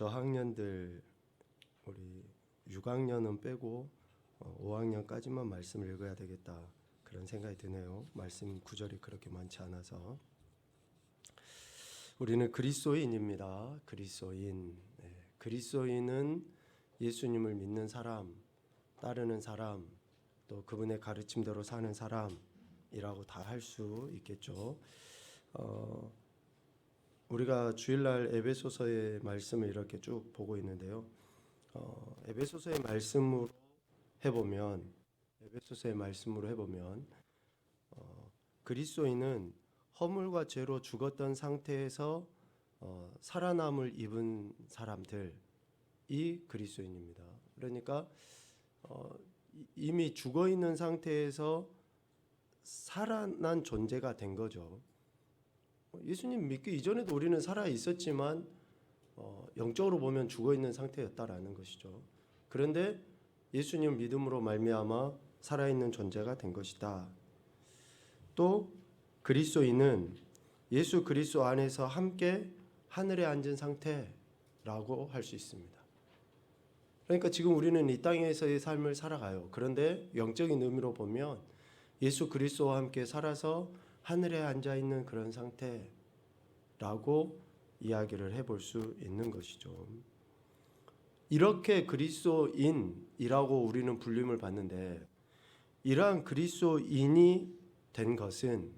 저학년들 우리 6학년은 빼고 5학년까지만 말씀을 읽어야 되겠다 그런 생각이 드네요. 말씀 구절이 그렇게 많지 않아서. 우리는 그리스도인입니다. 그리스도인. 그리스도인은 예수님을 믿는 사람, 따르는 사람, 또 그분의 가르침대로 사는 사람이라고 다 할 수 있겠죠. 우리가 주일날 에베소서의 말씀을 이렇게 쭉 보고 있는데요. 에베소서의 말씀으로 해보면 그리스도인은 허물과 죄로 죽었던 상태에서 살아남을 입은 사람들이 그리스도인입니다. 그러니까 이미 죽어 있는 상태에서 살아난 존재가 된 거죠. 예수님 믿기 이전에도 우리는 살아 있었지만 영적으로 보면 죽어 있는 상태였다라는 것이죠. 그런데 예수님 믿음으로 말미암아 살아 있는 존재가 된 것이다. 또 그리스도인은 예수 그리스도 안에서 함께 하늘에 앉은 상태라고 할 수 있습니다. 그러니까 지금 우리는 이 땅에서의 삶을 살아가요. 그런데 영적인 의미로 보면 예수 그리스도와 함께 살아서 하늘에 앉아 있는 그런 상태라고 이야기를 해볼 수 있는 것이죠. 이렇게 그리스도인이라고 우리는 불림을 받는데, 이러한 그리스도인이 된 것은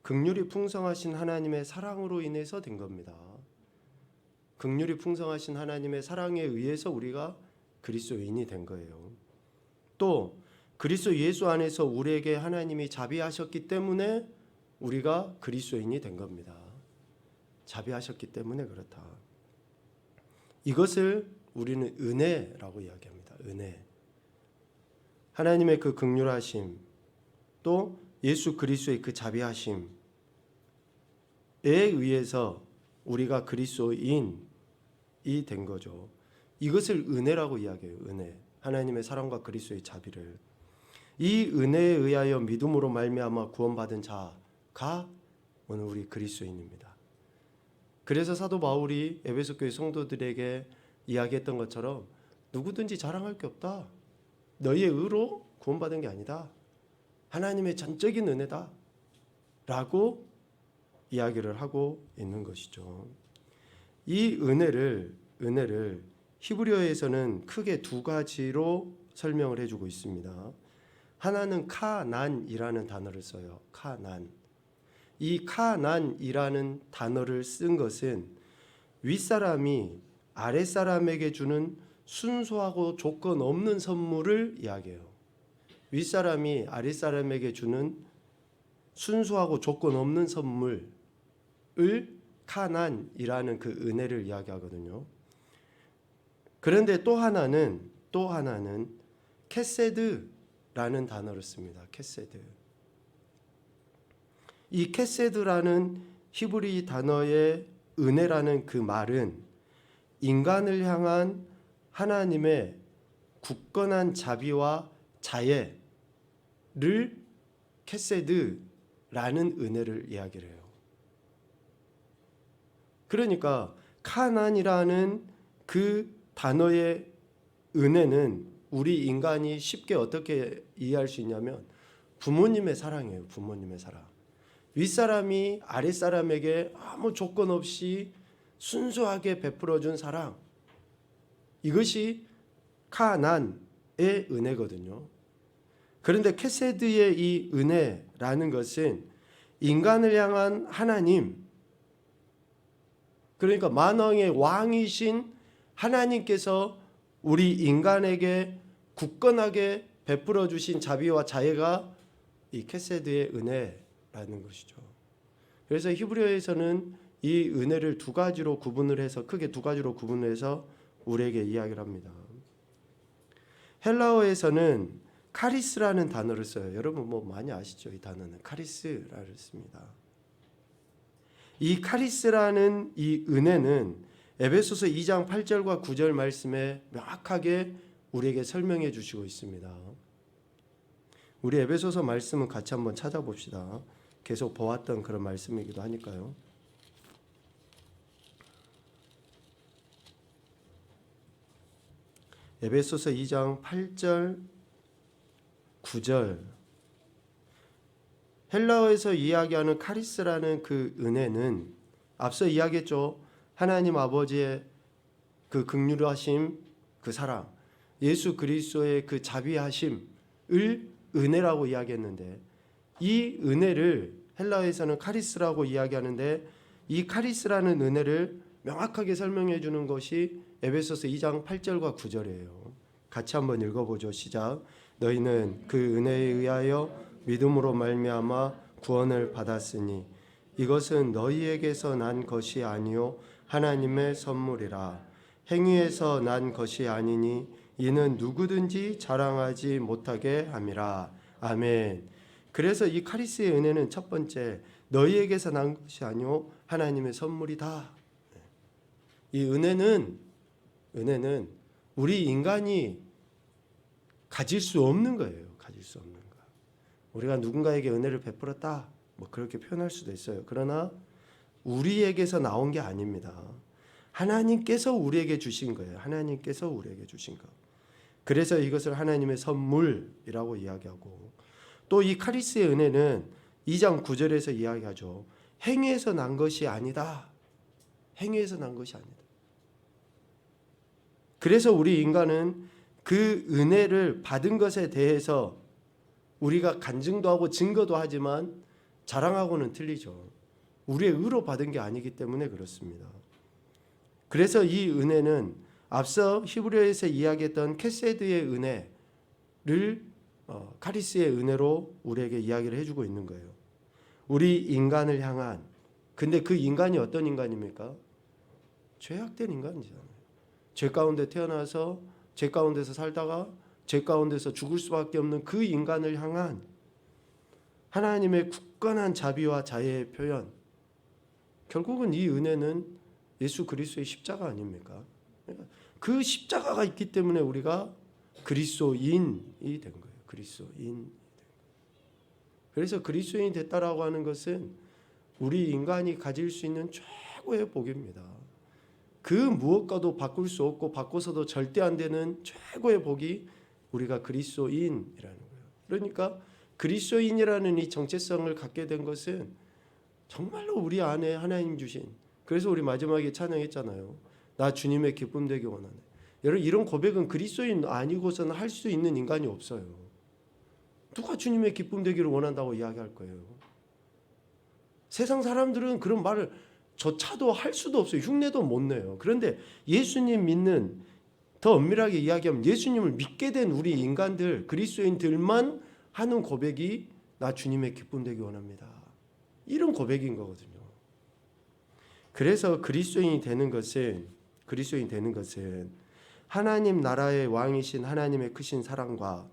긍휼이 풍성하신 하나님의 사랑으로 인해서 된 겁니다. 긍휼이 풍성하신 하나님의 사랑에 의해서 우리가 그리스도인이 된 거예요. 또 그리스도 예수 안에서 우리에게 하나님이 자비하셨기 때문에 우리가 그리스도인이 된 겁니다. 자비하셨기 때문에 그렇다. 이것을 우리는 은혜라고 이야기합니다. 은혜. 하나님의 그 긍휼하심, 또 예수 그리스도의 그 자비하심에 의해서 우리가 그리스도인이 된 거죠. 이것을 은혜라고 이야기해요. 은혜. 하나님의 사랑과 그리스도의 자비를. 이 은혜에 의하여 믿음으로 말미암아 구원받은 자가 오늘 우리 그리스도인입니다. 그래서 사도 바울이 에베소 교회 성도들에게 이야기했던 것처럼 누구든지 자랑할 게 없다. 너희의 의로 구원받은 게 아니다. 하나님의 전적인 은혜다. 라고 이야기를 하고 있는 것이죠. 이 은혜를 히브리어에서는 크게 두 가지로 설명을 해주고 있습니다. 하나는 카난이라는 단어를 써요. 카난. 이 카난이라는 단어를 쓴 것은 윗사람이 아랫사람에게 주는 순수하고 조건 없는 선물을 이야기해요. 윗사람이 아랫사람에게 주는 순수하고 조건 없는 선물을 카난이라는 그 은혜를 이야기하거든요. 그런데 또 하나는 케세드라는 단어를 씁니다. 케세드. 이 케세드라는 히브리 단어의 은혜라는 그 말은 인간을 향한 하나님의 굳건한 자비와 자애를 케세드라는 은혜를 이야기를 해요. 그러니까 카난이라는 그 단어의 은혜는 우리 인간이 쉽게 어떻게 이해할 수 있냐면 부모님의 사랑이에요. 부모님의 사랑. 윗사람이 아랫사람에게 아무 조건 없이 순수하게 베풀어준 사랑. 이것이 카난의 은혜거든요. 그런데 케세드의 이 은혜라는 것은 인간을 향한 하나님, 그러니까 만왕의 왕이신 하나님께서 우리 인간에게 굳건하게 베풀어 주신 자비와 자애가 이 케세드의 은혜라는 것이죠. 그래서 히브리어에서는 이 은혜를 두 가지로 구분을 해서, 크게 두 가지로 구분을 해서 우리에게 이야기를 합니다. 헬라어에서는 카리스라는 단어를 써요. 여러분 많이 아시죠? 이 단어는 카리스라를 씁니다. 이 카리스라는 이 은혜는 에베소서 2장 8절과 9절 말씀에 명확하게 우리에게 설명해 주시고 있습니다. 우리 에베소서 말씀은 같이 한번 찾아봅시다. 계속 보았던 그런 말씀이기도 하니까요. 에베소서 2장 8절 9절 헬라어에서 이야기하는 카리스라는 그 은혜는 앞서 이야기했죠. 하나님 아버지의 그 긍휼하심, 그 사랑, 예수 그리스도의 그 자비하심을 은혜라고 이야기했는데 이 은혜를 헬라어에서는 카리스라고 이야기하는데 이 카리스라는 은혜를 명확하게 설명해 주는 것이 에베소서 2장 8절과 9절이에요. 같이 한번 읽어보죠. 시작. 너희는 그 은혜에 의하여 믿음으로 말미암아 구원을 받았으니 이것은 너희에게서 난 것이 아니요 하나님의 선물이라. 행위에서 난 것이 아니니 이는 누구든지 자랑하지 못하게 함이라. 아멘. 그래서 이 카리스의 은혜는 첫 번째, 너희에게서 난 것이 아니요 하나님의 선물이다. 이 은혜는 우리 인간이 가질 수 없는 거예요. 가질 수 없는 거. 우리가 누군가에게 은혜를 베풀었다, 뭐 그렇게 표현할 수도 있어요. 그러나 우리에게서 나온 게 아닙니다. 하나님께서 우리에게 주신 거예요. 하나님께서 우리에게 주신 거. 그래서 이것을 하나님의 선물이라고 이야기하고, 또 이 카리스의 은혜는 2장 9절에서 이야기하죠. 행위에서 난 것이 아니다. 행위에서 난 것이 아니다. 그래서 우리 인간은 그 은혜를 받은 것에 대해서 우리가 간증도 하고 증거도 하지만 자랑하고는 틀리죠. 우리의 의로 받은 게 아니기 때문에 그렇습니다. 그래서 이 은혜는 앞서 히브리어에서 이야기했던 케세드의 은혜를 카리스의 은혜로 우리에게 이야기를 해주고 있는 거예요. 우리 인간을 향한, 근데 그 인간이 어떤 인간입니까? 죄악된 인간이잖아요. 죄 가운데 태어나서 죄 가운데서 살다가 죄 가운데서 죽을 수밖에 없는 그 인간을 향한 하나님의 굳건한 자비와 자애의 표현. 결국은 이 은혜는 예수 그리스도의 십자가 아닙니까? 그 십자가가 있기 때문에 우리가 그리스도인이 된 거예요. 그리스도인. 그래서 그리스도인이 됐다라고 하는 것은 우리 인간이 가질 수 있는 최고의 복입니다. 그 무엇과도 바꿀 수 없고 바꿔서도 절대 안 되는 최고의 복이 우리가 그리스도인이라는 거예요. 그러니까 그리스도인이라는 이 정체성을 갖게 된 것은 정말로 우리 안에 하나님 주신, 그래서 우리 마지막에 찬양했잖아요. 나 주님의 기쁨 되기 원하네. 여러분, 이런 고백은 그리스도인 아니고서는 할 수 있는 인간이 없어요. 누가 주님의 기쁨 되기를 원한다고 이야기할 거예요? 세상 사람들은 그런 말을 조차도 할 수도 없어요. 흉내도 못 내요. 그런데 예수님 믿는, 더 엄밀하게 이야기하면 예수님을 믿게 된 우리 인간들, 그리스도인들만 하는 고백이 나 주님의 기쁨 되기 원합니다. 이런 고백인 거거든요. 그래서 그리스도인이 되는 것은 하나님 나라의 왕이신 하나님의 크신 사랑과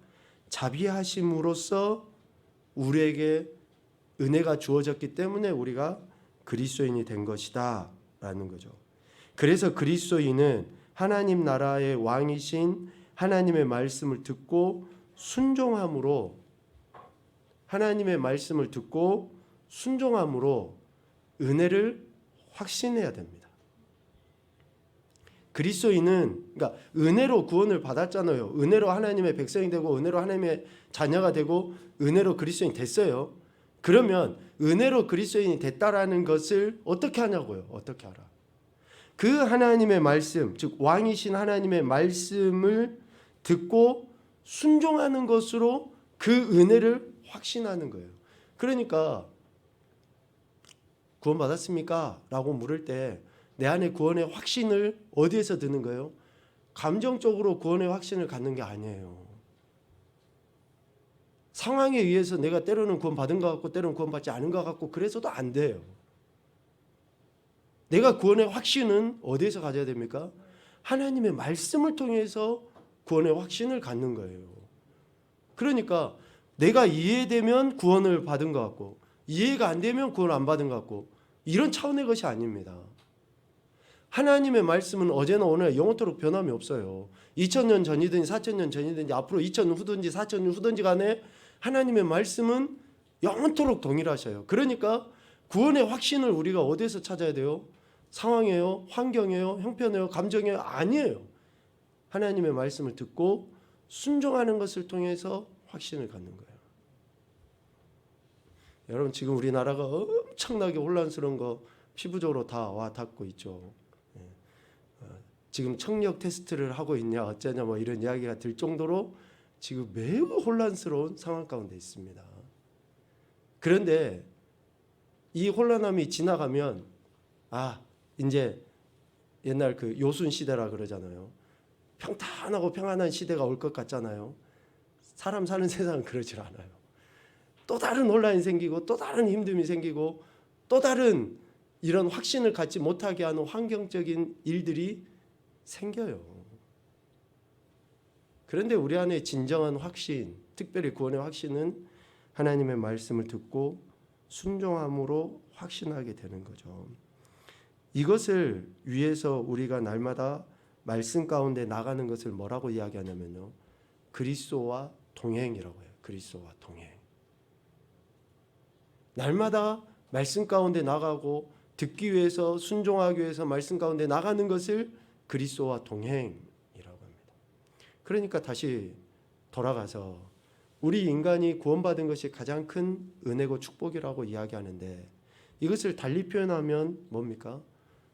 자비하심으로써 우리에게 은혜가 주어졌기 때문에 우리가 그리스도인이 된 것이다 라는 거죠. 그래서 그리스도인은 하나님 나라의 왕이신 하나님의 말씀을 듣고 순종함으로, 하나님의 말씀을 듣고 순종함으로 은혜를 확신해야 됩니다. 그리스도인은, 그러니까 은혜로 구원을 받았잖아요. 은혜로 하나님의 백성이 되고 은혜로 하나님의 자녀가 되고 은혜로 그리스도인이 됐어요. 그러면 은혜로 그리스도인이 됐다라는 것을 어떻게 하냐고요? 어떻게 알아? 그 하나님의 말씀, 즉 왕이신 하나님의 말씀을 듣고 순종하는 것으로 그 은혜를 확신하는 거예요. 그러니까 구원 받았습니까? 라고 물을 때 내 안에 구원의 확신을 어디에서 드는 거예요? 감정적으로 구원의 확신을 갖는 게 아니에요. 상황에 의해서 내가 때로는 구원 받은 것 같고 때로는 구원 받지 않은 것 같고 그래서도 안 돼요. 내가 구원의 확신은 어디에서 가져야 됩니까? 하나님의 말씀을 통해서 구원의 확신을 갖는 거예요. 그러니까 내가 이해되면 구원을 받은 것 같고 이해가 안 되면 구원 안 받은 것 같고 이런 차원의 것이 아닙니다. 하나님의 말씀은 어제나 오늘 영원토록 변함이 없어요. 2000년 전이든지 4000년 전이든지 앞으로 2000년 후든지 4000년 후든지 간에 하나님의 말씀은 영원토록 동일하셔요. 그러니까 구원의 확신을 우리가 어디에서 찾아야 돼요? 상황이에요? 환경이에요? 형편이에요? 감정이에요? 아니에요. 하나님의 말씀을 듣고 순종하는 것을 통해서 확신을 갖는 거예요. 여러분, 지금 우리나라가 엄청나게 혼란스러운 거 피부적으로 다 와 닿고 있죠. 지금 청력 테스트를 하고 있냐 어쩌냐 뭐 이런 이야기가 들 정도로 지금 매우 혼란스러운 상황 가운데 있습니다. 그런데 이 혼란함이 지나가면 이제 옛날 그 요순 시대라 그러잖아요. 평탄하고 평안한 시대가 올 것 같잖아요. 사람 사는 세상은 그러질 않아요. 또 다른 혼란이 생기고 또 다른 힘듦이 생기고 또 다른 이런 확신을 갖지 못하게 하는 환경적인 일들이 생겨요. 그런데 우리 안에 진정한 확신, 특별히 구원의 확신은 하나님의 말씀을 듣고 순종함으로 확신하게 되는 거죠. 이것을 위해서 우리가 날마다 말씀 가운데 나가는 것을 뭐라고 이야기하냐면요, 그리스도와 동행이라고 해요. 그리스도와 동행. 날마다 말씀 가운데 나가고 듣기 위해서 순종하기 위해서 말씀 가운데 나가는 것을 그리스도와 동행이라고 합니다. 그러니까 다시 돌아가서 우리 인간이 구원받은 것이 가장 큰 은혜고 축복이라고 이야기하는데, 이것을 달리 표현하면 뭡니까?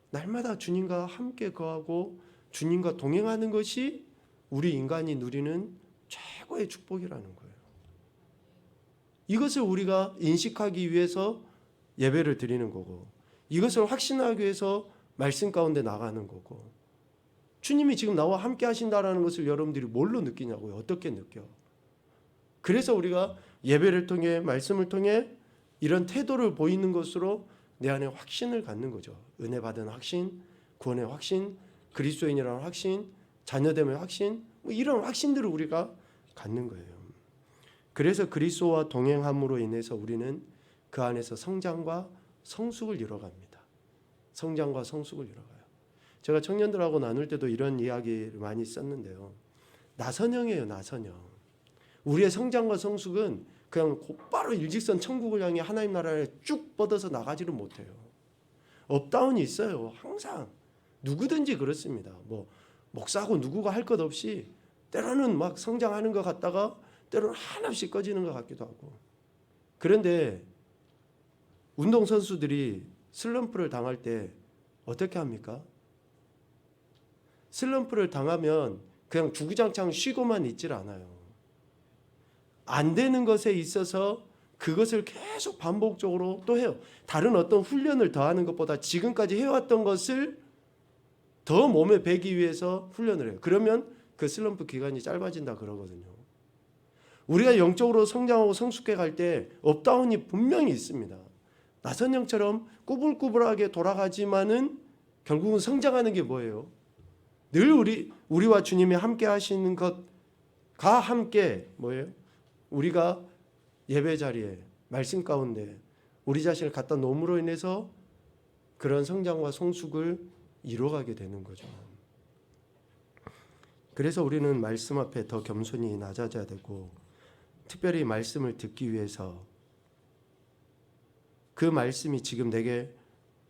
날마다 주님과 함께 거하고 주님과 동행하는 것이 우리 인간이 누리는 최고의 축복이라는 거예요. 이것을 우리가 인식하기 위해서 예배를 드리는 거고, 이것을 확신하기 위해서 말씀 가운데 나가는 거고, 주님이 지금 나와 함께 하신다라는 것을 여러분들이 뭘로 느끼냐고요? 어떻게 느껴? 그래서 우리가 예배를 통해 말씀을 통해 이런 태도를 보이는 것으로 내 안에 확신을 갖는 거죠. 은혜 받은 확신, 구원의 확신, 그리스도인이라는 확신, 자녀됨의 확신, 이런 확신들을 우리가 갖는 거예요. 그래서 그리스도와 동행함으로 인해서 우리는 그 안에서 성장과 성숙을 이뤄갑니다. 성장과 성숙을 이뤄가요. 제가 청년들하고 나눌 때도 이런 이야기를 많이 썼는데요. 나선형이에요, 나선형. 우리의 성장과 성숙은 그냥 곧바로 일직선 천국을 향해 하나님 나라를 쭉 뻗어서 나가지를 못해요. 업다운이 있어요. 항상 누구든지 그렇습니다. 뭐 목사하고 누구가 할 것 없이 때로는 막 성장하는 것 같다가 때로는 한없이 꺼지는 것 같기도 하고. 그런데 운동선수들이 슬럼프를 당할 때 어떻게 합니까? 슬럼프를 당하면 그냥 주구장창 쉬고만 있질 않아요. 안 되는 것에 있어서 그것을 계속 반복적으로 또 해요. 다른 어떤 훈련을 더하는 것보다 지금까지 해왔던 것을 더 몸에 배기 위해서 훈련을 해요. 그러면 그 슬럼프 기간이 짧아진다 그러거든요. 우리가 영적으로 성장하고 성숙해 갈 때 업다운이 분명히 있습니다. 나선형처럼 꾸불꾸불하게 돌아가지만은 결국은 성장하는 게 뭐예요? 늘 우리와 주님이 함께 하시는 것과 함께 뭐예요? 우리가 예배 자리에 말씀 가운데 우리 자신을 갖다 놓음으로 인해서 그런 성장과 성숙을 이루어가게 되는 거죠. 그래서 우리는 말씀 앞에 더 겸손히 낮아져야 되고, 특별히 말씀을 듣기 위해서 그 말씀이 지금 내게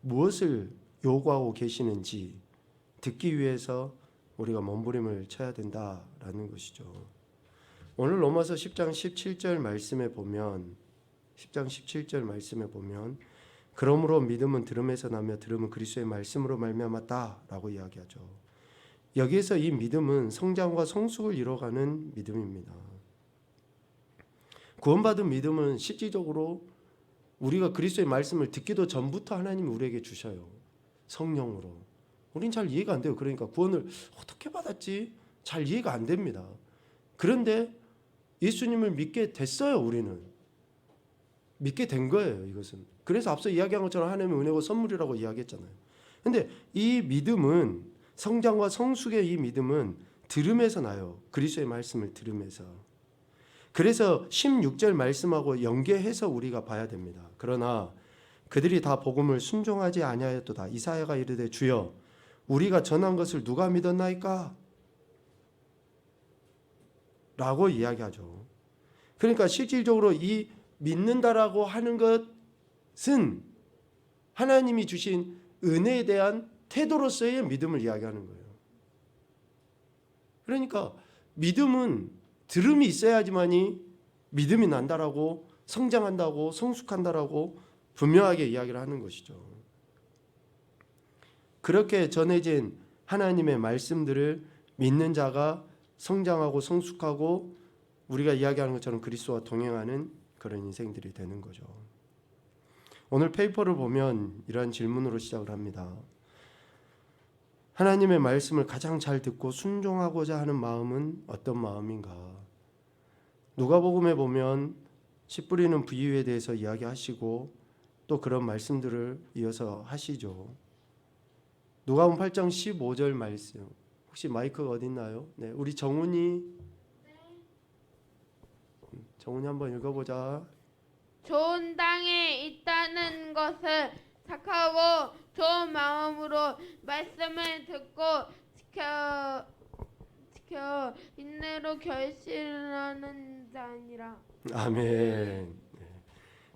무엇을 요구하고 계시는지 듣기 위해서 우리가 몸부림을 쳐야 된다라는 것이죠. 오늘 로마서 10장 17절 말씀에 보면, 10장 17절 말씀에 보면 그러므로 믿음은 들음에서 나며 들음은 그리스도의 말씀으로 말미암았다라고 이야기하죠. 여기에서 이 믿음은 성장과 성숙을 이뤄가는 믿음입니다. 구원받은 믿음은 실질적으로 우리가 그리스도의 말씀을 듣기도 전부터 하나님이 우리에게 주셔요. 성령으로. 우린 잘 이해가 안 돼요. 그러니까 구원을 어떻게 받았지? 잘 이해가 안 됩니다. 그런데 예수님을 믿게 됐어요. 우리는 믿게 된 거예요. 이것은. 그래서 앞서 이야기한 것처럼 하나님의 은혜고 선물이라고 이야기했잖아요. 그런데 이 믿음은, 성장과 성숙의 이 믿음은 들음에서 나요. 그리스도의 말씀을 들음에서. 그래서 16절 말씀하고 연계해서 우리가 봐야 됩니다. 그러나 그들이 다 복음을 순종하지 아니하였도다. 이사야가 이르되 주여 우리가 전한 것을 누가 믿었나이까? 라고 이야기하죠. 그러니까 실질적으로 이 믿는다라고 하는 것은 하나님이 주신 은혜에 대한 태도로서의 믿음을 이야기하는 거예요. 그러니까 믿음은 들음이 있어야지만이 믿음이 난다라고, 성장한다고, 성숙한다라고 분명하게 이야기를 하는 것이죠. 그렇게 전해진 하나님의 말씀들을 믿는 자가 성장하고 성숙하고 우리가 이야기하는 것처럼 그리스도와 동행하는 그런 인생들이 되는 거죠. 오늘 페이퍼를 보면 이러한 질문으로 시작을 합니다. 하나님의 말씀을 가장 잘 듣고 순종하고자 하는 마음은 어떤 마음인가? 누가복음에 보면 씨 뿌리는 비유에 대해서 이야기하시고 또 그런 말씀들을 이어서 하시죠. 누가복음 8장 15절 말씀. 혹시 마이크가 어디 있나요? 네, 우리 정훈이 한번 읽어보자. 좋은 땅에 있다는 것을 착하고 좋은 마음으로 말씀을 듣고 지켜 인내로 결실하는 자니라. 아멘.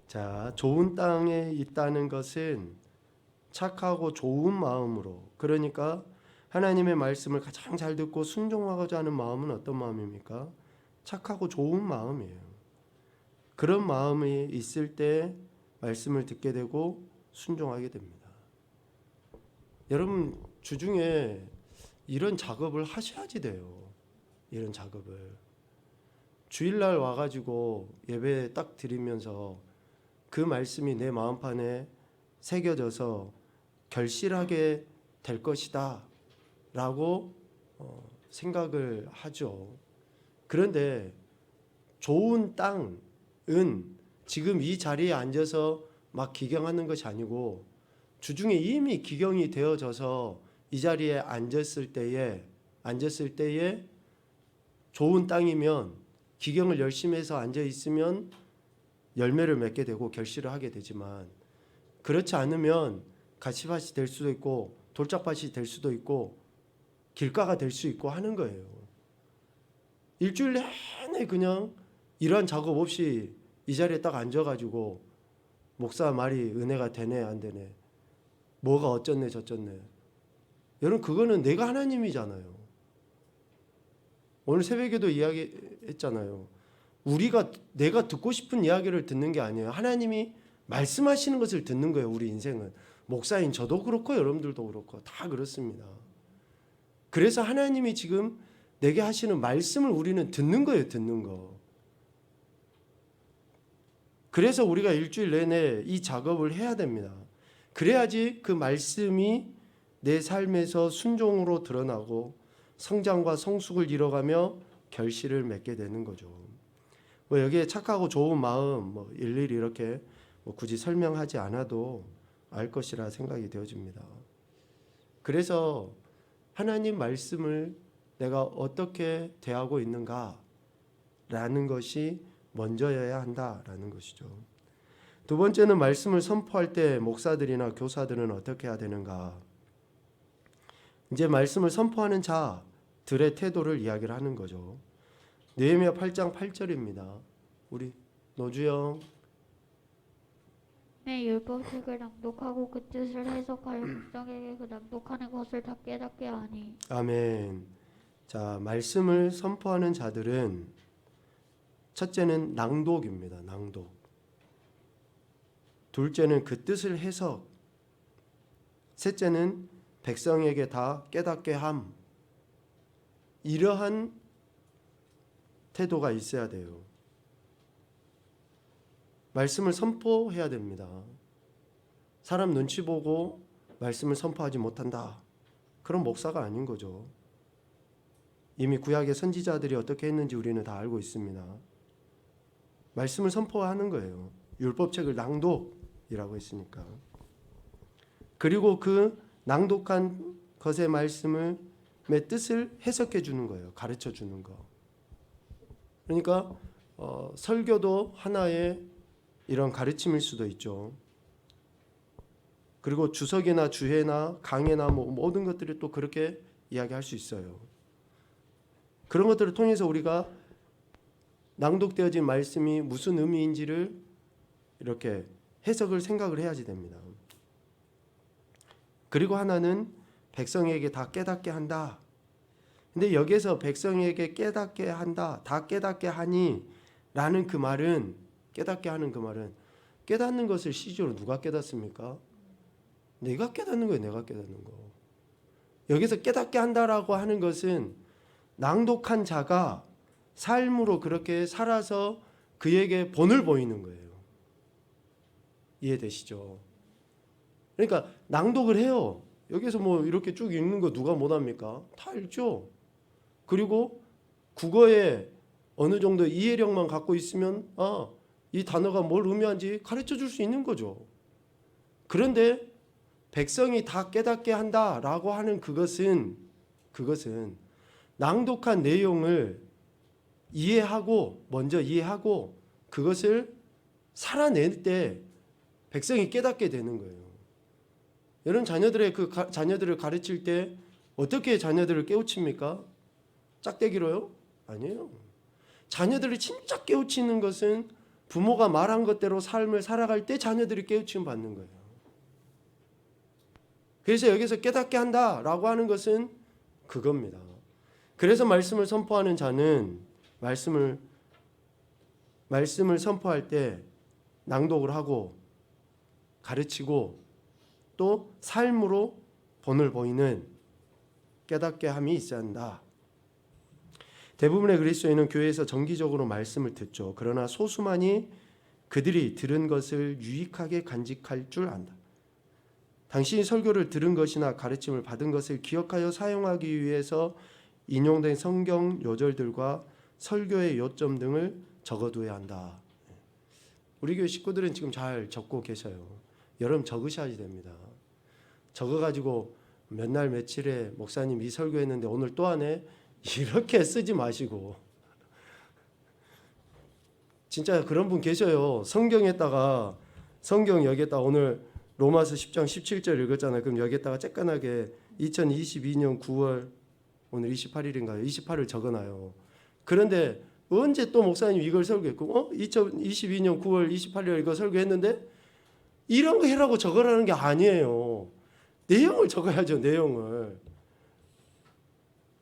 자, 좋은 땅에 있다는 것은 착하고 좋은 마음으로, 그러니까 하나님의 말씀을 가장 잘 듣고 순종하고자 하는 마음은 어떤 마음입니까? 착하고 좋은 마음이에요. 그런 마음이 있을 때 말씀을 듣게 되고 순종하게 됩니다. 여러분 주중에 이런 작업을 하셔야지 돼요. 이런 작업을 주일날 와가지고 예배 딱 드리면서 그 말씀이 내 마음판에 새겨져서 결실하게 될 것이다 라고 생각을 하죠. 그런데 좋은 땅은 지금 이 자리에 앉아서 막 기경하는 것이 아니고 주중에 이미 기경이 되어져서 이 자리에 앉았을 때에 좋은 땅이면 기경을 열심히 해서 앉아 있으면 열매를 맺게 되고 결실을 하게 되지만, 그렇지 않으면 가시밭이 될 수도 있고 돌짝밭이 될 수도 있고 길가가 될 수 있고 하는 거예요. 일주일 내내 그냥 이러한 작업 없이 이 자리에 딱 앉아가지고 목사 말이 은혜가 되네 안 되네, 뭐가 어쩌네 저쩌네. 여러분 그거는 내가 하나님이잖아요. 오늘 새벽에도 이야기했잖아요. 내가 듣고 싶은 이야기를 듣는 게 아니에요. 하나님이 말씀하시는 것을 듣는 거예요. 우리 인생은. 목사인 저도 그렇고 여러분들도 그렇고 다 그렇습니다. 그래서 하나님이 지금 내게 하시는 말씀을 우리는 듣는 거예요. 듣는 거. 그래서 우리가 일주일 내내 이 작업을 해야 됩니다. 그래야지 그 말씀이 내 삶에서 순종으로 드러나고 성장과 성숙을 이뤄가며 결실을 맺게 되는 거죠. 여기에 착하고 좋은 마음 일일이 이렇게 굳이 설명하지 않아도 알 것이라 생각이 되어집니다. 그래서 하나님 말씀을 내가 어떻게 대하고 있는가라는 것이 먼저여야 한다라는 것이죠. 두 번째는 말씀을 선포할 때 목사들이나 교사들은 어떻게 해야 되는가? 이제 말씀을 선포하는 자들의 태도를 이야기를 하는 거죠. 느헤미야 8장 8절입니다. 우리 노주영. 내 율법책을 낭독하고 그 뜻을 해석하여 백성에게 그 낭독하는 것을 다 깨닫게 하니. 아멘. 자, 말씀을 선포하는 자들은 첫째는 낭독입니다. 낭독. 둘째는 그 뜻을 해석. 셋째는 백성에게 다 깨닫게 함. 이러한 태도가 있어야 돼요. 말씀을 선포해야 됩니다. 사람 눈치 보고 말씀을 선포하지 못한다. 그런 목사가 아닌 거죠. 이미 구약의 선지자들이 어떻게 했는지 우리는 다 알고 있습니다. 말씀을 선포하는 거예요. 율법책을 낭독이라고 했으니까. 그리고 그 낭독한 것의 말씀의 뜻을 해석해 주는 거예요. 가르쳐 주는 거. 그러니까 설교도 하나의 이런 가르침일 수도 있죠. 그리고 주석이나 주회나 강해나 모든 것들을 또 그렇게 이야기할 수 있어요. 그런 것들을 통해서 우리가 낭독되어진 말씀이 무슨 의미인지를 이렇게 해석을 생각을 해야지 됩니다. 그리고 하나는 백성에게 다 깨닫게 한다. 근데 여기에서 백성에게 깨닫게 한다, 다 깨닫게 하니 라는 그 말은, 깨닫게 하는 그 말은, 깨닫는 것을 실제로 누가 깨닫습니까? 내가 깨닫는 거예요. 내가 깨닫는 거. 여기서 깨닫게 한다라고 하는 것은 낭독한 자가 삶으로 그렇게 살아서 그에게 본을 보이는 거예요. 이해되시죠? 그러니까 낭독을 해요. 여기서 뭐 이렇게 쭉 읽는 거 누가 못합니까? 다 읽죠. 그리고 국어에 어느 정도 이해력만 갖고 있으면 이 단어가 뭘 의미하는지 가르쳐 줄 수 있는 거죠. 그런데 백성이 다 깨닫게 한다라고 하는 그것은 낭독한 내용을 먼저 이해하고 그것을 살아낼 때 백성이 깨닫게 되는 거예요. 여러분 자녀들을 가르칠 때 어떻게 자녀들을 깨우칩니까? 짝대기로요? 아니에요. 자녀들을 진짜 깨우치는 것은 부모가 말한 것대로 삶을 살아갈 때 자녀들이 깨우침 받는 거예요. 그래서 여기서 깨닫게 한다라고 하는 것은 그겁니다. 그래서 말씀을 선포하는 자는 말씀을 선포할 때 낭독을 하고 가르치고 또 삶으로 본을 보이는 깨닫게 함이 있어야 한다. 대부분의 그리스도인은 교회에서 정기적으로 말씀을 듣죠. 그러나 소수만이 그들이 들은 것을 유익하게 간직할 줄 안다. 당신이 설교를 들은 것이나 가르침을 받은 것을 기억하여 사용하기 위해서 인용된 성경 요절들과 설교의 요점 등을 적어둬야 한다. 우리 교회 식구들은 지금 잘 적고 계셔요. 여러분 적으셔야 됩니다. 적어가지고 몇 날 며칠에 목사님 이 설교했는데 오늘 또 하네? 이렇게 쓰지 마시고, 진짜 그런 분 계셔요. 성경 여기에다가 오늘 로마서 10장 17절 읽었잖아요. 그럼 여기에다가 쬐깐하게 2022년 9월 오늘 28일인가요? 28을 적어놔요. 그런데 언제 또 목사님 이걸 설교했고 2022년 9월 28일 이거 설교했는데 이런 거 해라고 적으라는 게 아니에요. 내용을 적어야죠. 내용을.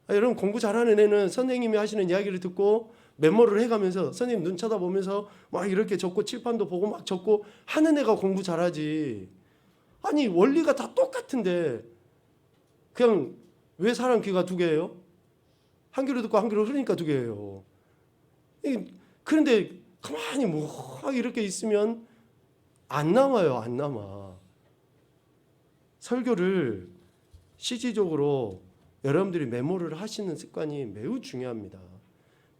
여러분 공부 잘하는 애는 선생님이 하시는 이야기를 듣고 메모를 해가면서 선생님 눈 쳐다보면서 막 이렇게 적고 칠판도 보고 막 적고 하는 애가 공부 잘하지. 아니 원리가 다 똑같은데 그냥 왜 사람 귀가 두 개예요? 한 귀로 듣고 한 귀로 흐르니까 두 개예요. 그런데 가만히 뭐 이렇게 있으면 안 남아요. 안 남아. 설교를 실질적으로 여러분들이 메모를 하시는 습관이 매우 중요합니다.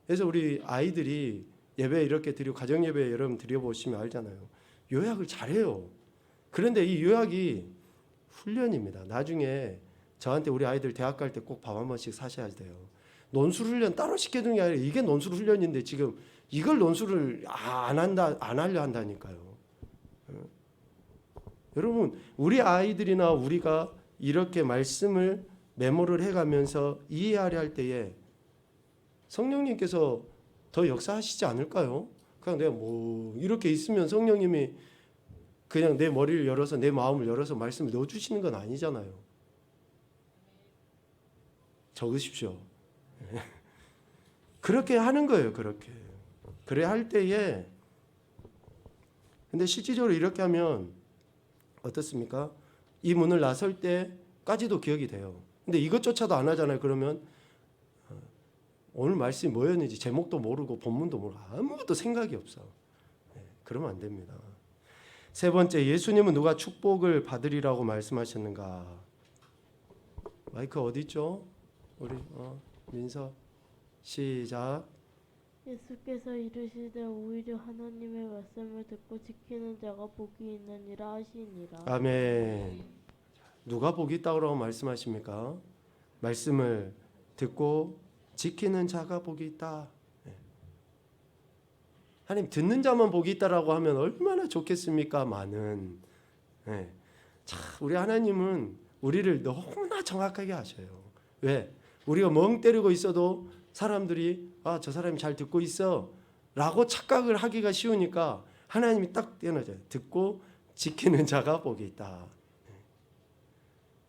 그래서 우리 아이들이 예배 이렇게 드리고 가정 예배 여러분 드려보시면 알잖아요. 요약을 잘해요. 그런데 이 요약이 훈련입니다. 나중에 저한테 우리 아이들 대학 갈 때 꼭 밥 한 번씩 사셔야 돼요. 논술 훈련 따로 시켜주는 게 아니라 이게 논술 훈련인데 지금 이걸 논술을 안 하려 한다니까요. 여러분 우리 아이들이나 우리가 이렇게 말씀을 메모를 해가면서 이해하려 할 때에 성령님께서 더 역사하시지 않을까요? 그냥 내가 뭐 이렇게 있으면 성령님이 그냥 내 머리를 열어서 내 마음을 열어서 말씀을 넣어주시는 건 아니잖아요. 적으십시오. 그렇게 하는 거예요. 그렇게. 그래야 할 때에 근데 실질적으로 이렇게 하면 어떻습니까? 이 문을 나설 때까지도 기억이 돼요. 근데 이것조차도 안 하잖아요. 그러면 오늘 말씀이 뭐였는지 제목도 모르고 본문도 모르고 아무것도 생각이 없어. 그러면 안 됩니다. 세 번째, 예수님은 누가 축복을 받으리라고 말씀하셨는가? 마이크 어디 있죠? 우리 민서 시작. 예수께서 이르시되 오히려 하나님의 말씀을 듣고 지키는 자가 복이 있느니라 하시니라. 아멘. 누가 복이 있다고 말씀하십니까? 말씀을 듣고 지키는 자가 복이 있다. 하나님 듣는 자만 복이 있다라고 하면 얼마나 좋겠습니까? 많은. 자, 우리 하나님은 우리를 너무나 정확하게 아셔요. 왜? 우리가 멍 때리고 있어도 사람들이 저 사람이 잘 듣고 있어 라고 착각을 하기가 쉬우니까 하나님이 딱 떼어놔줘요. 듣고 지키는 자가 복이 있다.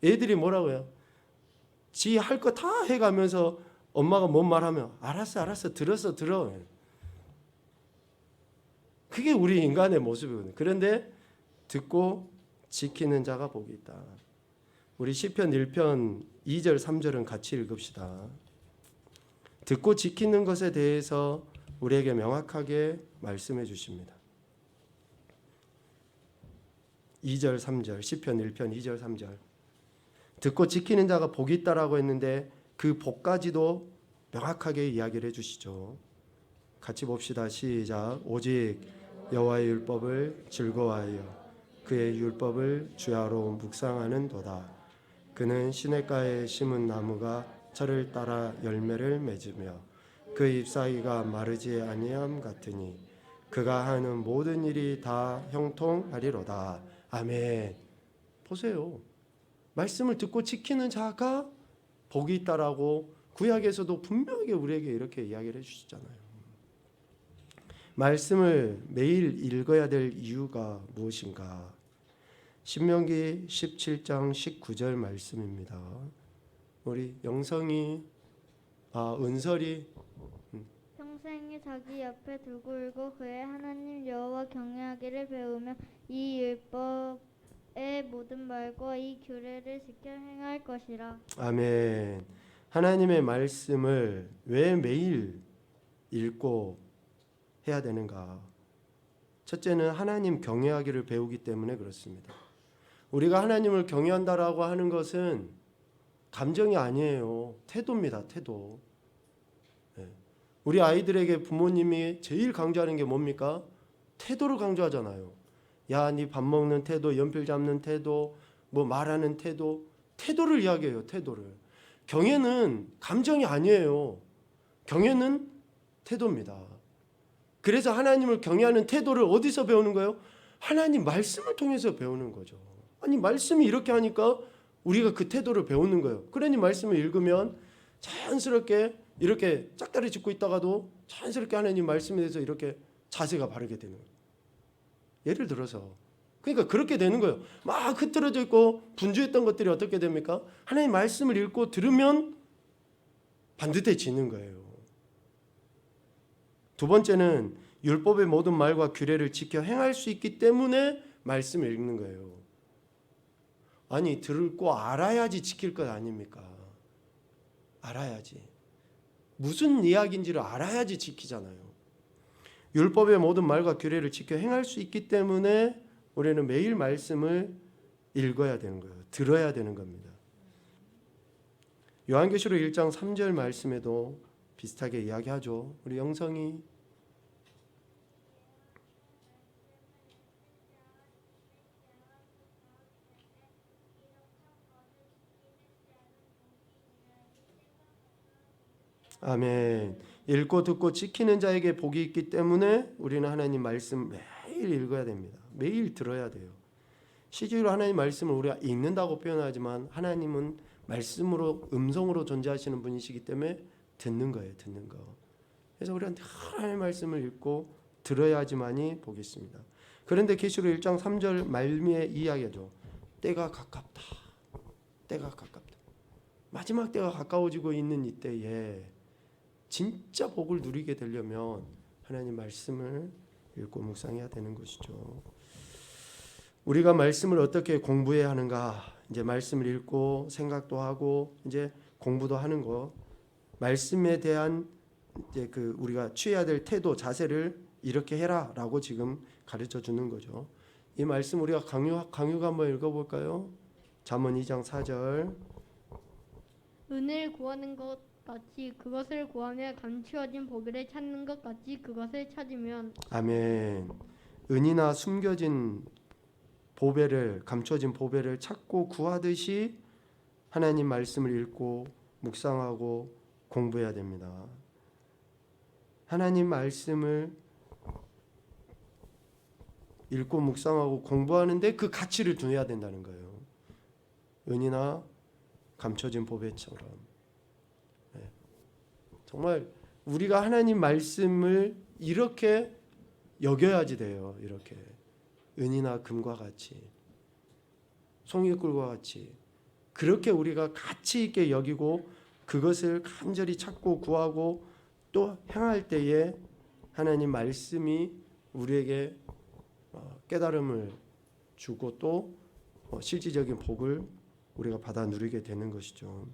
애들이 뭐라고요? 지 할 거 다 해가면서 엄마가 뭔 말하면 알았어 들어. 그게 우리 인간의 모습이거든요. 그런데 듣고 지키는 자가 복이 있다. 우리 시편 1편 2절 3절은 같이 읽읍시다. 듣고 지키는 것에 대해서 우리에게 명확하게 말씀해 주십니다. 2절 3절 시편 1편 2절 3절 듣고 지키는 자가 복이 있다라고 했는데 그 복까지도 명확하게 이야기를 해주시죠. 같이 봅시다. 시작. 오직 여호와의 율법을 즐거워하여 그의 율법을 주야로 묵상하는도다. 그는 시냇가에 심은 나무가 철을 따라 열매를 맺으며 그 잎사귀가 마르지 아니함 같으니 그가 하는 모든 일이 다 형통하리로다. 아멘. 보세요. 말씀을 듣고 지키는 자가 복이 있다라고 구약에서도 분명하게 우리에게 이렇게 이야기를 해주시잖아요. 말씀을 매일 읽어야 될 이유가 무엇인가? 신명기 17장 19절 말씀입니다. 우리 영성이 은설이 평생에 자기 옆에 두고 읽고 그의 하나님 여호와 경외하기를 배우며 이 율법의 모든 말과 이 규례를 지켜 행할 것이라. 아멘. 하나님의 말씀을 왜 매일 읽고 해야 되는가? 첫째는 하나님 경외하기를 배우기 때문에 그렇습니다. 우리가 하나님을 경외한다라고 하는 것은 감정이 아니에요. 태도입니다. 태도. 우리 아이들에게 부모님이 제일 강조하는 게 뭡니까? 태도를 강조하잖아요. 야, 네 밥 먹는 태도, 연필 잡는 태도, 뭐 말하는 태도, 태도를 이야기해요. 태도를. 경외는 감정이 아니에요. 경외는 태도입니다. 그래서 하나님을 경외하는 태도를 어디서 배우는 거예요? 하나님 말씀을 통해서 배우는 거죠. 아니 말씀이 이렇게 하니까 우리가 그 태도를 배우는 거예요. 그러니 말씀을 읽으면 자연스럽게 이렇게 짝다리 짚고 있다가도 자연스럽게 하나님 말씀에 대해서 이렇게 자세가 바르게 되는 거예요. 예를 들어서 그러니까 그렇게 되는 거예요. 막 흐트러져 있고 분주했던 것들이 어떻게 됩니까? 하나님 말씀을 읽고 들으면 반듯해지는 거예요. 두 번째는 율법의 모든 말과 규례를 지켜 행할 수 있기 때문에 말씀을 읽는 거예요. 아니 듣고 알아야지 지킬 것 아닙니까? 알아야지. 무슨 이야기인지를 알아야지 지키잖아요. 율법의 모든 말과 규례를 지켜 행할 수 있기 때문에 우리는 매일 말씀을 읽어야 되는 거예요. 들어야 되는 겁니다. 요한계시록 1장 3절 말씀에도 비슷하게 이야기하죠. 우리 영성이 아멘. 읽고 듣고 지키는 자에게 복이 있기 때문에 우리는 하나님 말씀 매일 읽어야 됩니다. 매일 들어야 돼요. 실제로 하나님 말씀을 우리가 읽는다고 표현하지만 하나님은 말씀으로 음성으로 존재하시는 분이시기 때문에 듣는 거예요. 듣는 거. 그래서 우리가 하나님 말씀을 읽고 들어야지만이 복이 있습니다. 그런데 계시록 1장 3절 말미에 이야기하죠. 때가 가깝다. 때가 가깝다. 마지막 때가 가까워지고 있는 이때에 진짜 복을 누리게 되려면 하나님 말씀을 읽고 묵상해야 되는 것이죠. 우리가 말씀을 어떻게 공부해야 하는가? 이제 말씀을 읽고 생각도 하고 이제 공부도 하는 거. 말씀에 대한 이제 그 우리가 취해야 될 태도, 자세를 이렇게 해라라고 지금 가르쳐 주는 거죠. 이 말씀 우리가 강요가 한번 읽어볼까요? 잠언 2장 4절. 은을 구하는 것 같이 그것을 구하며 감추어진 보배를 찾는 것 같이 그것을 찾으면 아멘. 은이나 숨겨진 보배를 감춰진 보배를 찾고 구하듯이 하나님 말씀을 읽고 묵상하고 공부해야 됩니다. 하나님 말씀을 읽고 묵상하고 공부하는데 그 가치를 두어야 된다는 거예요. 은이나 감춰진 보배처럼. 네. 정말 우리가 하나님 말씀을 이렇게 여겨야지 돼요. 이렇게 은이나 금과 같이 송이꿀과 같이 그렇게 우리가 가치 있게 여기고 그것을 간절히 찾고 구하고 또 행할 때에 하나님 말씀이 우리에게 깨달음을 주고 또 실질적인 복을 우리가 받아 누리게 되는 것이죠.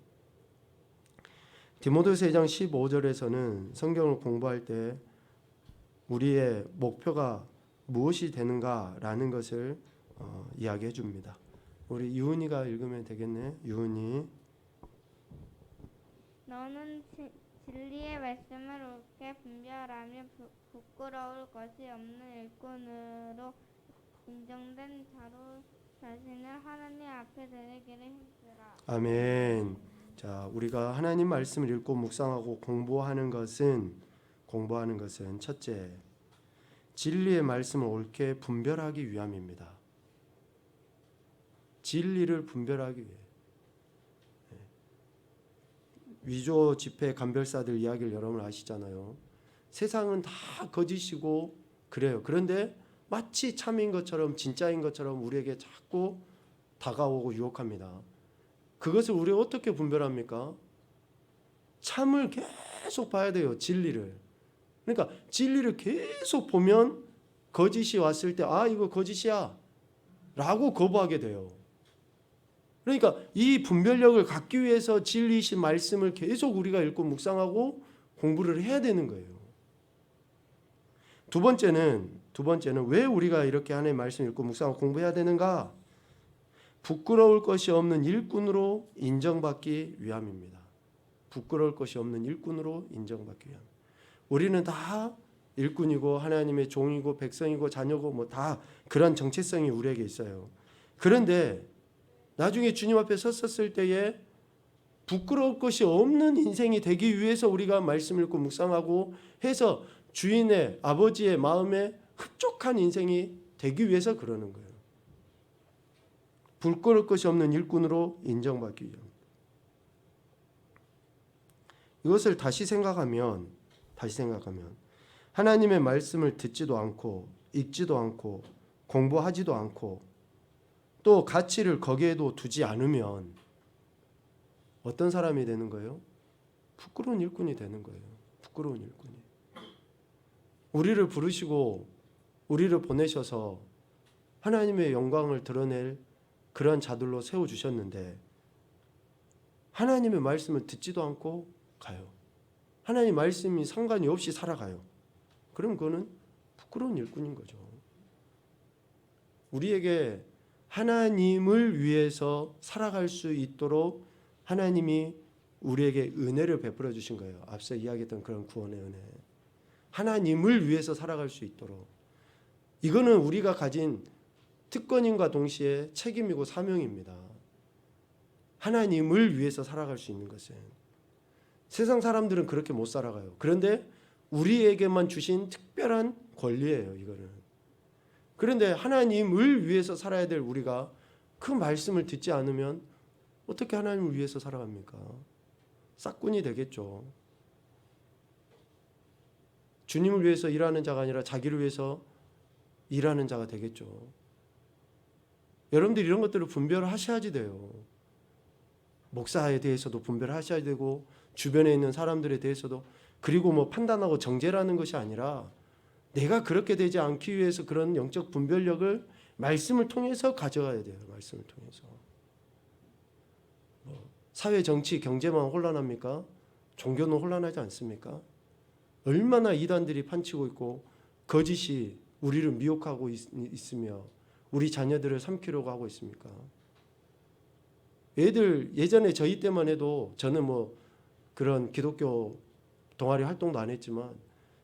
디모데후서 2장 15절에서는 성경을 공부할 때 우리의 목표가 무엇이 되는가라는 것을 이야기해 줍니다. 우리 유은이가 읽으면 되겠네. 유은이. 너는 진리의 말씀을 옳게 분별하며 부끄러울 것이 없는 일꾼으로 인정된 자로 자신을 하나님 앞에 드리기를 힘쓰라. 아멘. 자, 우리가 하나님 말씀을 읽고 묵상하고 공부하는 것은 첫째, 진리의 말씀을 옳게 분별하기 위함입니다. 진리를 분별하기 위해. 위조 지폐 간별사들 이야기를 여러분 아시잖아요. 세상은 다 거짓이고 그래요. 그런데 마치 참인 것처럼 진짜인 것처럼 우리에게 자꾸 다가오고 유혹합니다. 그것을 우리가 어떻게 분별합니까? 참을 계속 봐야 돼요. 진리를. 그러니까 진리를 계속 보면 거짓이 왔을 때 이거 거짓이야 라고 거부하게 돼요. 그러니까 이 분별력을 갖기 위해서 진리이신 말씀을 계속 우리가 읽고 묵상하고 공부를 해야 되는 거예요. 두 번째는 왜 우리가 이렇게 하나님의 말씀 읽고 묵상하고 공부해야 되는가? 부끄러울 것이 없는 일꾼으로 인정받기 위함입니다. 부끄러울 것이 없는 일꾼으로 인정받기 위함. 우리는 다 일꾼이고 하나님의 종이고 백성이고 자녀고 뭐 다 그런 정체성이 우리에게 있어요. 그런데 나중에 주님 앞에 섰을 때에 부끄러울 것이 없는 인생이 되기 위해서 우리가 말씀 읽고 묵상하고 해서 주인의 아버지의 마음에 흡족한 인생이 되기 위해서 그러는 거예요. 부끄러울 것이 없는 일꾼으로 인정받기 위함. 이것을 다시 생각하면 하나님의 말씀을 듣지도 않고 읽지도 않고 공부하지도 않고 또 가치를 거기에도 두지 않으면 어떤 사람이 되는 거예요? 부끄러운 일꾼이 되는 거예요. 부끄러운 일꾼이. 우리를 부르시고 우리를 보내셔서 하나님의 영광을 드러낼 그런 자들로 세워주셨는데 하나님의 말씀을 듣지도 않고 가요. 하나님 말씀이 상관이 없이 살아가요. 그럼 그거는 부끄러운 일꾼인 거죠. 우리에게 하나님을 위해서 살아갈 수 있도록 하나님이 우리에게 은혜를 베풀어 주신 거예요. 앞서 이야기했던 그런 구원의 은혜. 하나님을 위해서 살아갈 수 있도록. 이거는 우리가 가진 특권임과 동시에 책임이고 사명입니다. 하나님을 위해서 살아갈 수 있는 것은. 세상 사람들은 그렇게 못 살아가요. 그런데 우리에게만 주신 특별한 권리예요. 이거는. 그런데 하나님을 위해서 살아야 될 우리가 그 말씀을 듣지 않으면 어떻게 하나님을 위해서 살아갑니까? 싹군이 되겠죠. 주님을 위해서 일하는 자가 아니라 자기를 위해서 일하는 자가 되겠죠. 여러분들 이런 것들을 분별을 하셔야지 돼요. 목사에 대해서도 분별을 하셔야 되고 주변에 있는 사람들에 대해서도. 그리고 뭐 판단하고 정죄라는 것이 아니라 내가 그렇게 되지 않기 위해서 그런 영적 분별력을 말씀을 통해서 가져가야 돼요. 말씀을 통해서. 사회, 정치, 경제만 혼란합니까? 종교는 혼란하지 않습니까? 얼마나 이단들이 판치고 있고 거짓이 우리를 미혹하고 있으며 우리 자녀들을 삼키려고 하고 있습니까? 애들 예전에 저희 때만 해도 저는 뭐 그런 기독교 동아리 활동도 안 했지만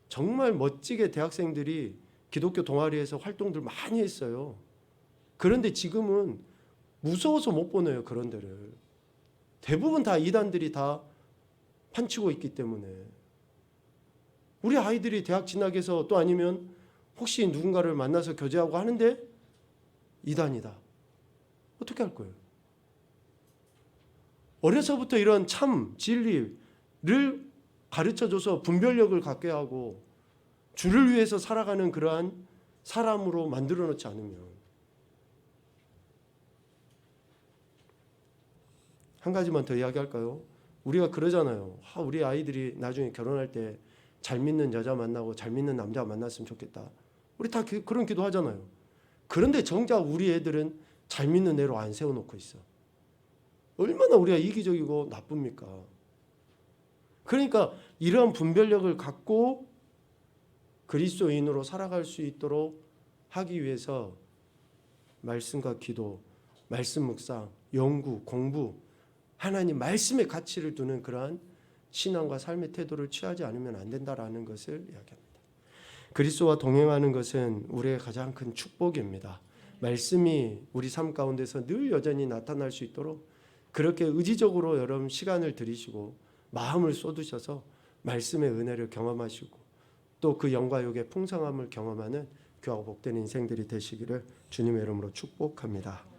정말 멋지게 대학생들이 기독교 동아리에서 활동들 많이 했어요. 그런데 지금은 무서워서 못 보내요. 그런 데를. 대부분 다 이단들이 다 판치고 있기 때문에 우리 아이들이 대학 진학해서 또 아니면 혹시 누군가를 만나서 교제하고 하는데 이단이다. 어떻게 할 거예요? 어려서부터 이런 참 진리를 가르쳐줘서 분별력을 갖게 하고 주를 위해서 살아가는 그러한 사람으로 만들어 놓지 않으면 한 가지만 더 이야기할까요? 우리가 그러잖아요. 우리 아이들이 나중에 결혼할 때 잘 믿는 여자 만나고 잘 믿는 남자 만났으면 좋겠다. 우리 다 그런 기도 하잖아요. 그런데 정작 우리 애들은 잘 믿는 애로 안 세워놓고 있어. 얼마나 우리가 이기적이고 나쁩니까? 그러니까 이러한 분별력을 갖고 그리스도인으로 살아갈 수 있도록 하기 위해서 말씀과 기도, 말씀 묵상, 연구, 공부, 하나님 말씀의 가치를 두는 그러한 신앙과 삶의 태도를 취하지 않으면 안 된다라는 것을 이야기합니다. 그리스도와 동행하는 것은 우리의 가장 큰 축복입니다. 말씀이 우리 삶 가운데서 늘 여전히 나타날 수 있도록 그렇게 의지적으로 여러분 시간을 들이시고 마음을 쏟으셔서 말씀의 은혜를 경험하시고 또 그 영과 육의 풍성함을 경험하는 귀하고 복된 인생들이 되시기를 주님의 이름으로 축복합니다.